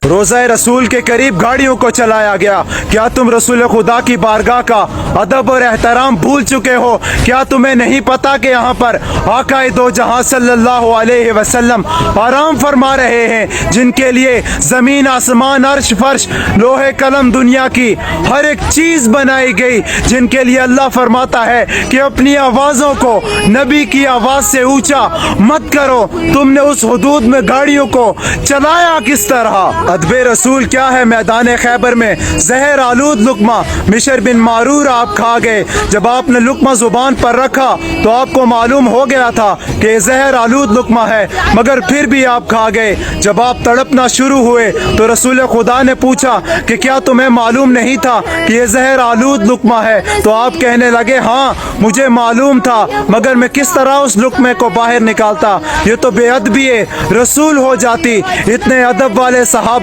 रोज़ा रसूल के करीब गाड़ियों को चलाया गया। क्या तुम रसूल खुदा की बारगाह का अदब और एहतराम भूल चुके हो? क्या तुम्हें नहीं पता कि यहाँ पर आकाए दो जहां सल्लल्लाहु अलैहि वसल्लम आराम फरमा रहे हैं, जिनके लिए ज़मीन आसमान अर्श फर्श लोहे कलम दुनिया की हर एक चीज़ बनाई गई, जिनके लिए अल्लाह फरमाता है कि अपनी आवाज़ों को नबी की आवाज़ से ऊंचा मत करो। तुमने उस हुदूद में गाड़ियों को चलाया किस तरह? अदबे रसूल क्या है? मैदान खैबर में जहर आलूद लुकमा मिशर बिन मारूर आप खा गए। जब आपने लुकमा जुबान पर रखा तो आपको मालूम हो गया था कि जहर आलूद लुकमा है, मगर फिर भी आप खा गए। जब आप तड़पना शुरू हुए तो रसूल खुदा ने पूछा कि क्या तुम्हें मालूम नहीं था कि ये जहर आलूद लुकमा है? तो आप कहने लगे हाँ मुझे मालूम था, मगर मैं किस तरह उस लुकमे को बाहर निकालता? ये तो बेअदबी रसूल हो जाती। इतने अदब वाले सहाबा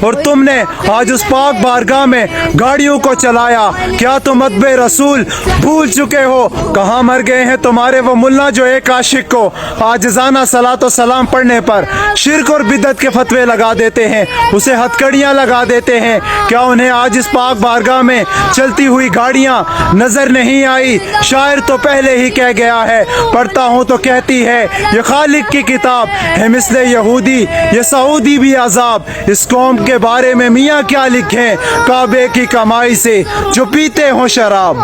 और तुमने आज उस पाक बारगाह में गाड़ियों को चलाया। क्या तुम अदबे रसूल भूल चुके हो? कहाँ मर गए हैं तुम्हारे वो मुल्ला जो एक आशिक को आजिज़ाना सलातो सलाम पढ़ने पर शिर्क और बिदत के फतवे लगा देते हैं, उसे हथकड़ियाँ लगा देते हैं? क्या उन्हें आज इस पाक बारगाह में चलती हुई गाड़ियाँ नजर नहीं आई? शायर तो पहले ही कह गया है, पढ़ता हूँ तो कहती है ये खालिक की किताब है मिसले यहूदी ये सऊदी भी अजाब। इस कौम के बारे में मियाँ क्या लिखें, काबे की कमाई से जो पीते हो शराब।